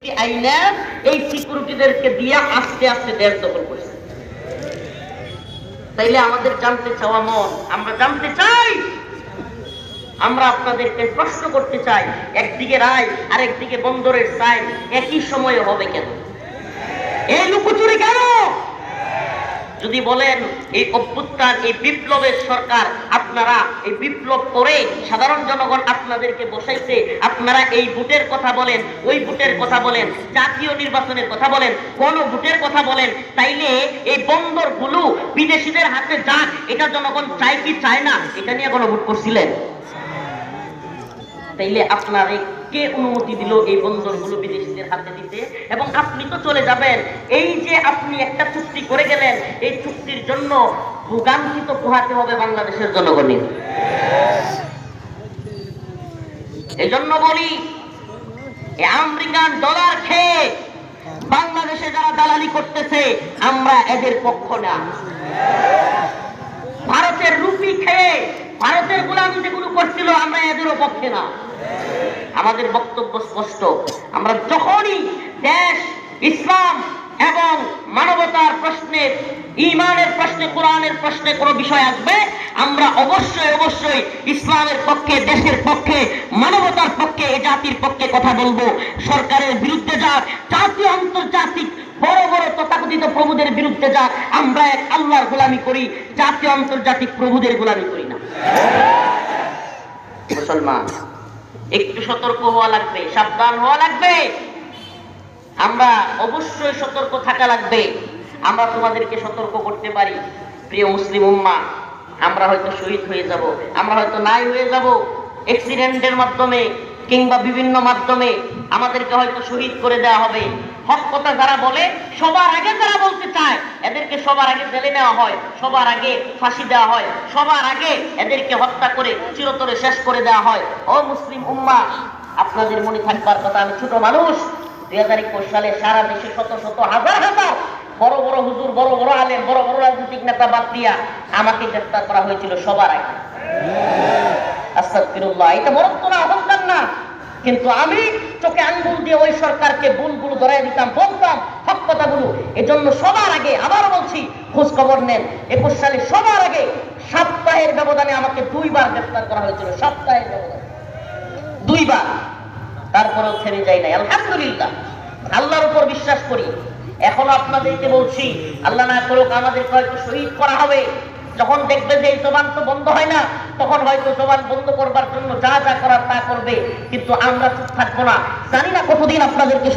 এই সিকিউরিটিদেরকে দিয়ে আস্তে আস্তে দেশ দখল করছে। তাইলে আমাদের জানতে চাওয়া মন, আমরা জানতে চাই, আমরা আপনাদেরকে প্রশ্ন করতে চাই, একদিকে রায় আর একদিকে বন্দরের সাইন একই সময়ে হবে কেন? এই লুকোচুরি কেন? যদি বলেন এই অভ্যুত্থান, এই বিপ্লবের সরকার, আপনারা এই বিপ্লব করে সাধারণ জনগণ আপনাদেরকে বসাইছে, আপনারা এই ভোটের কথা বলেন, ওই ভোটের কথা বলেন, জাতীয় নির্বাচনের কথা বলেন, কোন ভোটের কথা বলেন, তাইলে এই বন্দরগুলো বিদেশিদের হাতে যাক, এটা জনগণ চায় কি চায় না? এটা নিয়ে কোনো ভোট করছিলেন? তাইলে আপনার কে অনুমতি দিল এই বন্দরগুলো বিদেশিদের হাতে দিতে? এবং আপনি তো চলে যাবেন। এই যে আপনি একটা চুক্তি করে গেলেন, এই চুক্তির জন্য ভোগান্তি তো পোহাতে হবে বাংলাদেশের জনগণের। এই জন্য বলি, আমেরিকান ডলার খেয়ে বাংলাদেশে যারা দালালি করতেছে, আমরা এদের পক্ষ না। ভারতের রুপি খেয়ে ভারতের গোলামি যেগুলো করছিল, আমরা এদেরও পক্ষে না। আমাদের বক্তব্য স্পষ্ট, আমরা যখনই দেশ, ইসলাম এবং মানবতার প্রশ্নে, ঈমানের প্রশ্নে, কোরআনের প্রশ্নে কোনো বিষয় আসবে, আমরা অবশ্যই অবশ্যই ইসলামের পক্ষে, দেশের পক্ষে, মানবতার পক্ষে, এই জাতির পক্ষে কথা বলবো। সরকারের বিরুদ্ধে যাক, জাতীয় আন্তর্জাতিক বড় বড় তথাকথিত প্রভুদের বিরুদ্ধে যাক, আমরা এক আল্লাহর গোলামি করি, জাতীয় আন্তর্জাতিক প্রভুদের গোলামি করি না। মুসলমান, একটু সতর্ক হওয়া লাগবে, সাবধান হওয়া লাগবে। আমরা অবশ্যই সতর্ক থাকা লাগবে। আমরা তোমাদেরকে সতর্ক করতে পারি, প্রিয় মুসলিম উম্মাহ, আমরা হয়তো শহীদ হয়ে যাব, আমরা হয়তো নাই হয়ে যাব, অ্যাক্সিডেন্টের মাধ্যমে কিংবা বিভিন্ন মাধ্যমে আমাদেরকে হয়তো শহীদ করে দেওয়া হবে। হক কথা যারা বলে, সবার আগে যারা বলতে চায়, এদেরকে সবার আগে জেলে নেওয়া হয়, সবার আগে ফাঁসি দেওয়া হয়, সবার আগে এদেরকে হত্যা করে চিরতরে শেষ করে দেওয়া হয়। ও মুসলিম উম্মাহ, আপনাদের মনে থাকবার কথা, আমি ছোট মানুষ, 2021 সালে সারা দেশে শত শত হাজার হাজার বড় বড় হুজুর, বড় বড় আলেম, বড় বড় রাজনৈতিক নেতা বাদ দিয়া আমাকে গ্রেফতার করা হয়েছিল সবার আগে। আস্তাগফিরুল্লাহ, এটা বরত্ব না, অহংকার না, কিন্তু আমি চোখে আঙ্গুল দিয়ে ওই সরকারকে ভুলগুলো ধরাই দিতাম, বলতাম হক কথাগুলো। এজন্য সবার আগে, আবারও বলছি, খোঁজ খবর নেন, 21 সালে সবার আগে সপ্তাহের ব্যবধানে আমাকে 2 বার গ্রেফতার করা হয়েছিল, সপ্তাহের ব্যবধানে 2 বার। তারপরেও থেমে যাই নাই, আলহামদুলিল্লাহ, আল্লাহর উপর বিশ্বাস করি। এখন আপনাদেরকে বলছি, আল্লাহ না করুক আমাদেরকে হয়তো শহীদ করা হবে। যখন দেখবে যে এই জবান তো বন্ধ হয় না, তখন হয়তো জবান বন্ধ করবার জন্য যা যা করার তা করবে, কিন্তু আমরা চুপ থাকবো না। জানি না কতদিন আপনাদেরকে